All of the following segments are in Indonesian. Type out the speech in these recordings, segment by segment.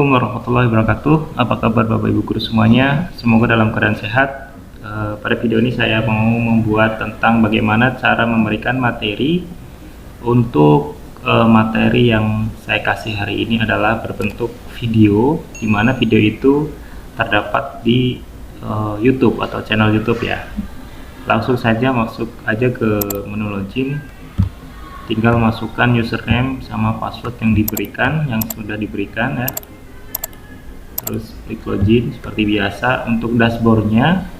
Assalamualaikum warahmatullahi wabarakatuh. Apa kabar Bapak Ibu guru semuanya? Semoga dalam keadaan sehat. Pada video ini saya mau membuat tentang bagaimana cara memberikan materi untuk materi yang saya kasih hari ini adalah berbentuk video, di mana video itu terdapat di YouTube atau channel YouTube ya. Langsung saja masuk aja ke menu login. Tinggal masukkan username sama password yang sudah diberikan ya. Terus klik login seperti biasa. Untuk dashboardnya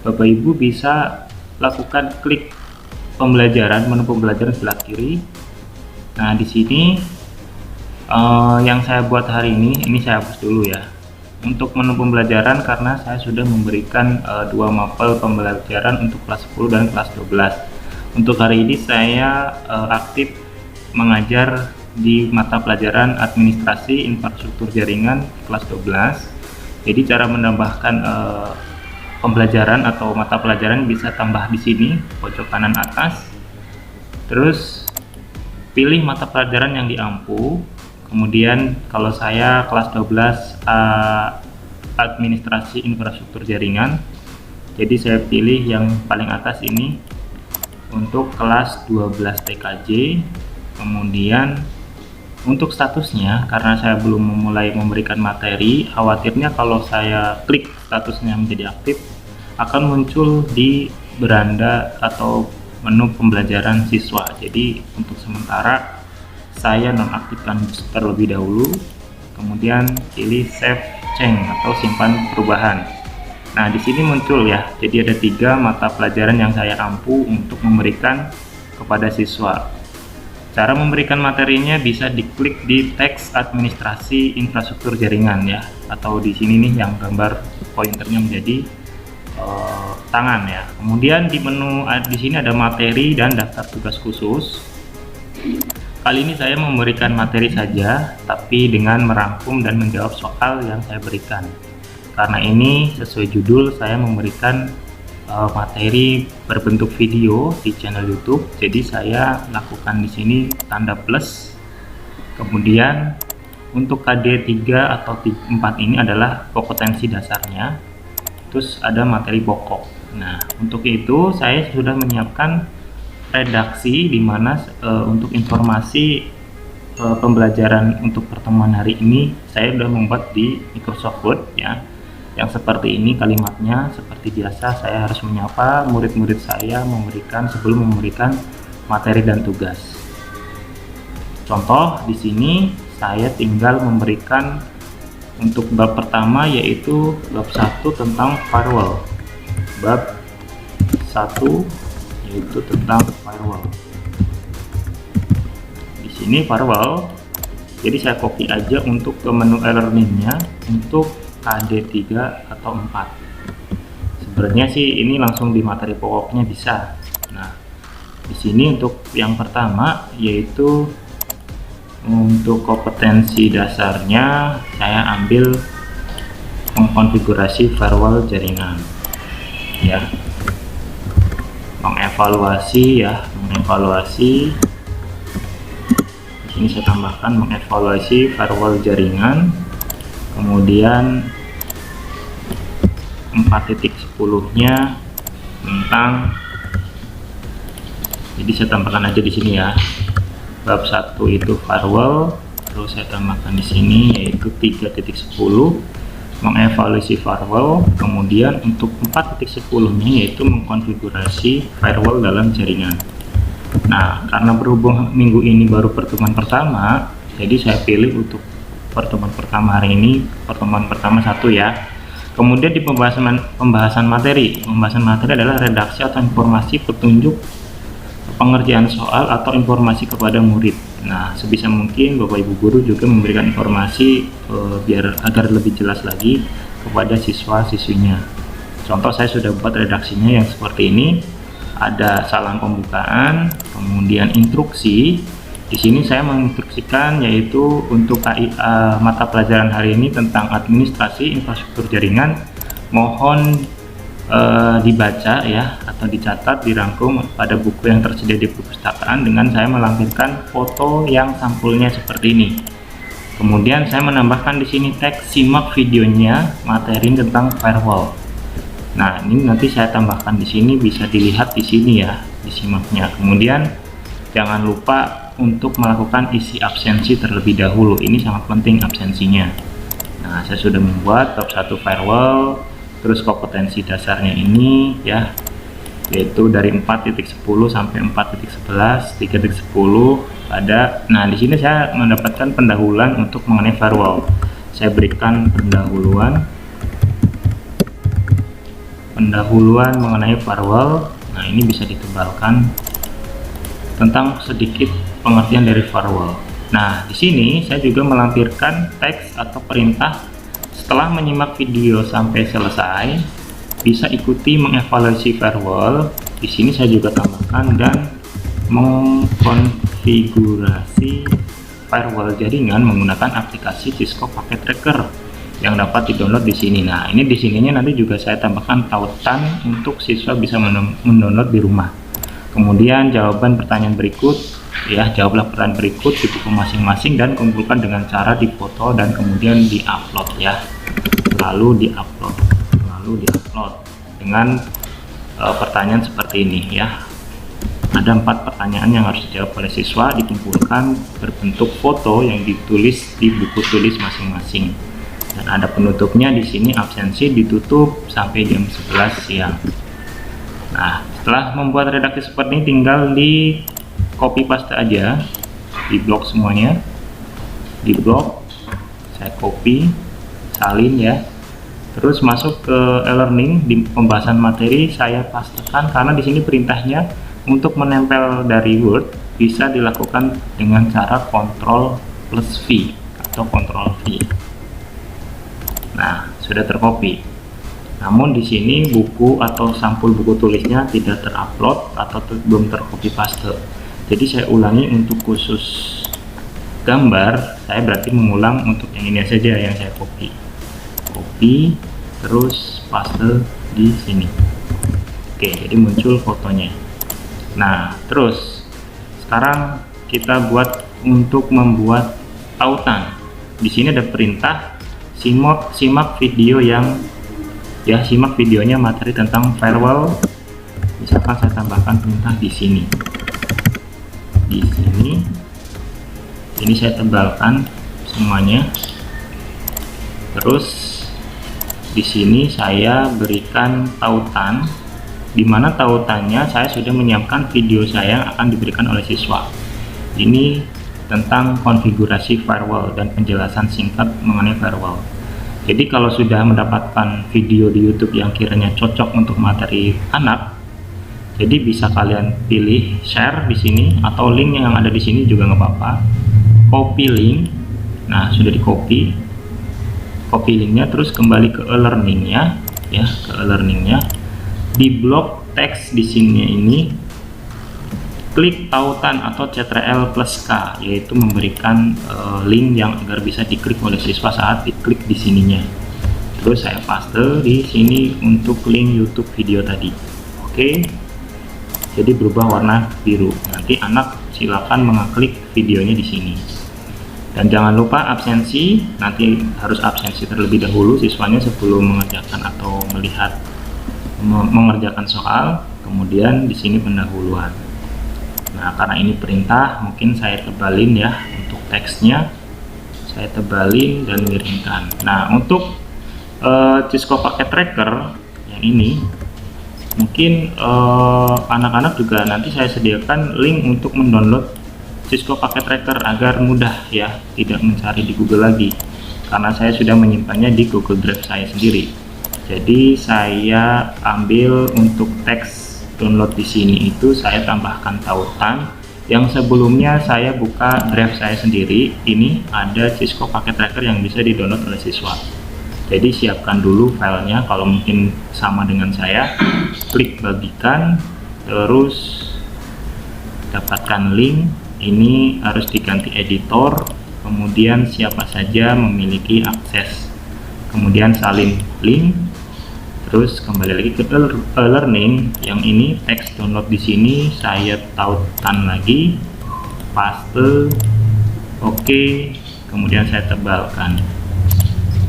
Bapak Ibu bisa lakukan klik pembelajaran, menu pembelajaran sebelah kiri. Nah di sini yang saya buat hari ini saya hapus dulu ya. Untuk menu pembelajaran karena saya sudah memberikan dua mapel pembelajaran untuk kelas 10 dan kelas 12. Untuk hari ini saya aktif mengajar di mata pelajaran administrasi infrastruktur jaringan kelas 12. Jadi cara menambahkan pembelajaran atau mata pelajaran bisa tambah di sini pojok kanan atas. Terus pilih mata pelajaran yang diampu. Kemudian kalau saya kelas 12 administrasi infrastruktur jaringan. Jadi saya pilih yang paling atas ini untuk kelas 12 TKJ. Kemudian untuk statusnya, karena saya belum memulai memberikan materi, khawatirnya kalau saya klik statusnya menjadi aktif akan muncul di beranda atau menu pembelajaran siswa. Jadi untuk sementara saya nonaktifkan terlebih dahulu, kemudian pilih save change atau simpan perubahan. Nah di sini muncul ya, jadi ada 3 mata pelajaran yang saya ampu untuk memberikan kepada siswa. Cara memberikan materinya bisa diklik di teks administrasi infrastruktur jaringan ya, atau di sini nih yang gambar pointernya menjadi tangan ya. Kemudian di menu di sini ada materi dan daftar tugas khusus. Kali ini saya memberikan materi saja, tapi dengan merangkum dan menjawab soal yang saya berikan. Karena ini sesuai judul, saya memberikan materi berbentuk video di channel YouTube. Jadi saya lakukan di sini tanda plus. Kemudian untuk KD 3 atau 4 ini adalah kompetensi dasarnya. Terus ada materi pokok. Nah, untuk itu saya sudah menyiapkan redaksi di mana untuk informasi pembelajaran untuk pertemuan hari ini saya sudah membuat di Microsoft Word ya. Yang seperti ini kalimatnya. Seperti biasa saya harus menyapa murid-murid saya sebelum memberikan materi dan tugas. Contoh di sini saya tinggal memberikan untuk bab pertama yaitu bab 1 tentang firewall. Bab 1 yaitu tentang firewall. Di sini firewall. Jadi saya copy aja untuk ke menu e-learning-nya untuk KD 3 atau 4. Sebenarnya sih ini langsung di materi pokoknya bisa. Nah, di sini untuk yang pertama yaitu untuk kompetensi dasarnya saya ambil mengkonfigurasi firewall jaringan. Ya. Mengevaluasi. Di sini saya tambahkan mengevaluasi firewall jaringan. Kemudian 4.10-nya tentang, jadi saya tambahkan aja di sini ya, bab 1 itu firewall, terus saya tambahkan di sini yaitu 3.10 mengevaluasi firewall. Kemudian untuk 4.10-nya yaitu mengkonfigurasi firewall dalam jaringan. Nah, karena berhubung minggu ini baru pertemuan pertama, jadi saya pilih untuk pertemuan pertama hari ini, pertemuan pertama 1 ya. Kemudian di pembahasan materi adalah redaksi atau informasi petunjuk pengerjaan soal atau informasi kepada murid. Nah sebisa mungkin Bapak Ibu guru juga memberikan informasi agar lebih jelas lagi kepada siswa-siswinya. Contoh saya sudah buat redaksinya yang seperti ini. Ada salam pembukaan, kemudian instruksi. Di sini saya menginstruksikan yaitu untuk mata pelajaran hari ini tentang administrasi infrastruktur jaringan, mohon dibaca ya atau dicatat, dirangkum pada buku yang tersedia di perpustakaan dengan saya melampirkan foto yang sampulnya seperti ini. Kemudian saya menambahkan di sini teks simak videonya materi tentang firewall. Nah, ini nanti saya tambahkan di sini, bisa dilihat di sini ya, disimaknya. Kemudian jangan lupa untuk melakukan isi absensi terlebih dahulu. Ini sangat penting absensinya. Nah, saya sudah membuat top 1 firewall, terus kompetensi dasarnya ini ya, yaitu dari 4.10 sampai 4.11, 3.10 ada. Nah, di sini saya mendapatkan pendahuluan untuk mengenai firewall. Saya berikan pendahuluan mengenai firewall. Nah, ini bisa ditebalkan tentang sedikit pengertian dari firewall. Nah, di sini saya juga melampirkan teks atau perintah. Setelah menyimak video sampai selesai, bisa ikuti mengevaluasi firewall. Di sini saya juga tambahkan dan mengkonfigurasi firewall jaringan menggunakan aplikasi Cisco Packet Tracker yang dapat di-download di sini. Nah, ini di sininya nanti juga saya tambahkan tautan untuk siswa bisa mendownload di rumah. Kemudian jawaban pertanyaan berikut ya, jawablah pertanyaan berikut di buku masing-masing dan kumpulkan dengan cara difoto dan kemudian diupload ya. Lalu diupload dengan pertanyaan seperti ini ya. Ada 4 pertanyaan yang harus dijawab oleh siswa, dikumpulkan berbentuk foto yang ditulis di buku tulis masing-masing. Dan ada penutupnya di sini, absensi ditutup sampai jam 11 siang. Nah, setelah membuat redaksi seperti ini tinggal di copy paste aja, di blok semuanya, di blok saya copy, salin ya, terus masuk ke e-learning. Di pembahasan materi saya pastekan karena di sini perintahnya untuk menempel dari Word bisa dilakukan dengan cara Ctrl plus V atau Ctrl V. Nah, sudah tercopy. Namun di sini buku atau sampul buku tulisnya tidak terupload atau belum tercopy paste. Jadi saya ulangi untuk khusus gambar, saya berarti mengulang untuk yang ini saja yang saya copy, terus paste di sini. Oke, jadi muncul fotonya. Nah, terus sekarang kita buat untuk membuat tautan. Di sini ada perintah simak video yang ya, simak videonya materi tentang firewall. Misalkan saya tambahkan perintah di sini. Ini saya tebalkan semuanya. Terus di sini saya berikan tautan, di mana tautannya saya sudah menyiapkan video saya yang akan diberikan oleh siswa. Ini tentang konfigurasi firewall dan penjelasan singkat mengenai firewall. Jadi kalau sudah mendapatkan video di YouTube yang kiranya cocok untuk materi anak, jadi bisa kalian pilih share di sini atau link yang ada di sini juga nggak apa-apa. Copy link. Nah, sudah di copy linknya, terus kembali ke e-learningnya ya, ke e-learningnya. Di blok teks di sini ini klik tautan atau Ctrl plus K, yaitu memberikan link yang agar bisa diklik oleh siswa saat diklik di sininya. Terus saya paste di sini untuk link YouTube video tadi. Oke, jadi berubah warna biru. Nanti anak silakan mengeklik videonya di sini. Dan jangan lupa absensi, nanti harus absensi terlebih dahulu siswanya sebelum mengerjakan atau melihat mengerjakan soal. Kemudian di sini pendahuluan. Nah, karena ini perintah, mungkin saya tebalin ya untuk teksnya, saya tebalin dan miringkan. Nah, untuk Cisco Packet Tracker yang ini, mungkin anak-anak juga nanti saya sediakan link untuk mendownload Cisco Packet Tracker agar mudah ya, tidak mencari di Google lagi, karena saya sudah menyimpannya di Google Drive saya sendiri. Jadi saya ambil untuk teks download di sini itu saya tambahkan tautan yang sebelumnya saya buka drive saya sendiri. Ini ada Cisco Packet Tracker yang bisa di-download oleh siswa. Jadi siapkan dulu filenya, kalau mungkin sama dengan saya, klik bagikan, terus dapatkan link. Ini harus diganti editor, kemudian siapa saja memiliki akses, kemudian salin link. Terus kembali lagi ke e-learning yang ini, teks download di sini saya tautan lagi, paste, oke, kemudian saya tebalkan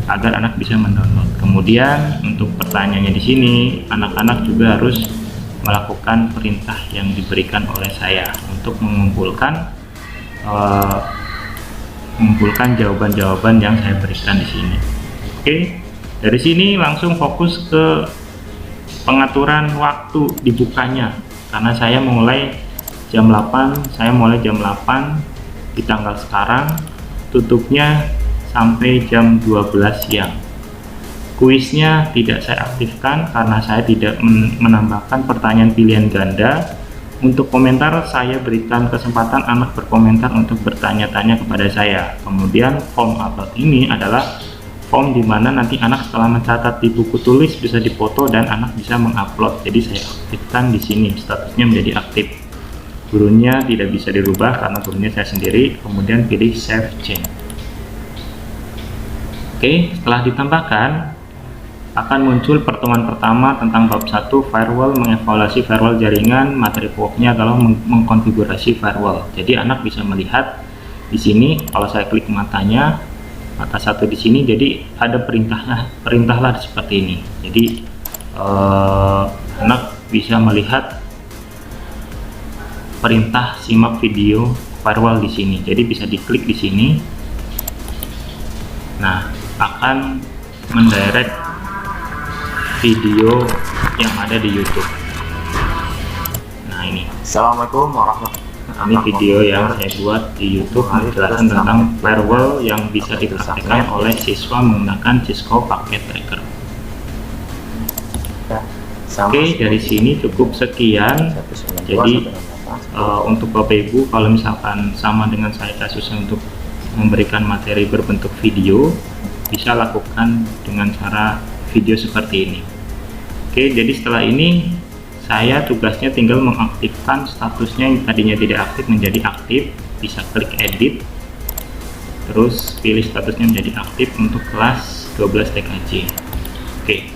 agar anak bisa mendownload. Kemudian untuk pertanyaannya di sini, anak-anak juga harus melakukan perintah yang diberikan oleh saya untuk mengumpulkan jawaban-jawaban yang saya berikan di sini. Oke, dari sini langsung fokus ke pengaturan waktu dibukanya, karena saya mulai jam 8, di tanggal sekarang, tutupnya sampai jam 12 siang. Kuisnya tidak saya aktifkan karena saya tidak menambahkan pertanyaan pilihan ganda. Untuk komentar saya berikan kesempatan anak berkomentar untuk bertanya-tanya kepada saya. Kemudian form upload ini adalah form di mana nanti anak setelah mencatat di buku tulis bisa dipoto dan anak bisa mengupload. Jadi saya aktifkan di sini, statusnya menjadi aktif. Gurunya tidak bisa dirubah karena gurunya saya sendiri. Kemudian pilih save change. Oke, setelah ditambahkan akan muncul pertemuan pertama tentang bab 1 firewall, mengevaluasi firewall jaringan. Materi pokoknya adalah mengkonfigurasi firewall. Jadi anak bisa melihat di sini kalau saya klik matanya, mata satu di sini, jadi ada perintahlah seperti ini. Jadi anak bisa melihat perintah simak video firewall di sini. Jadi bisa diklik di sini. Nah, akan mendirect video yang ada di YouTube. Nah, ini. Assalamualaikum warahmatullahi wabarakatuh. Ini video yang saya buat di YouTube menjelaskan tentang firewall yang bisa dipraktikkan oleh siswa menggunakan Cisco Packet Tracker. Oke, dari sini cukup sekian. Jadi untuk Bapak Ibu, kalau misalkan sama dengan saya kasusnya untuk memberikan materi berbentuk video, bisa lakukan dengan cara video seperti ini. Oke, jadi setelah ini saya tugasnya tinggal mengaktifkan statusnya yang tadinya tidak aktif menjadi aktif. Bisa klik edit, terus pilih statusnya menjadi aktif untuk kelas 12 TKJ. Oke,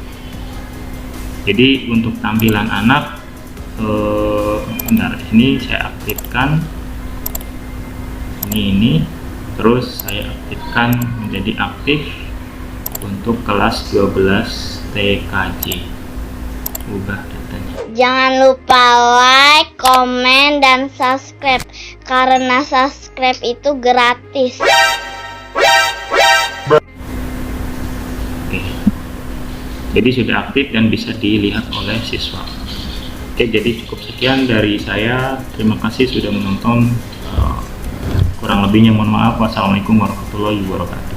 jadi untuk tampilan anak, bentar, ini saya aktifkan ini, terus saya aktifkan menjadi aktif untuk kelas 12 TKJ. Ubah datanya. Jangan lupa like, komen, dan subscribe, karena subscribe itu gratis. Oke, jadi sudah aktif dan bisa dilihat oleh siswa. Oke, jadi cukup sekian dari saya. Terima kasih sudah menonton. Kurang lebihnya mohon maaf. Wassalamualaikum warahmatullahi wabarakatuh.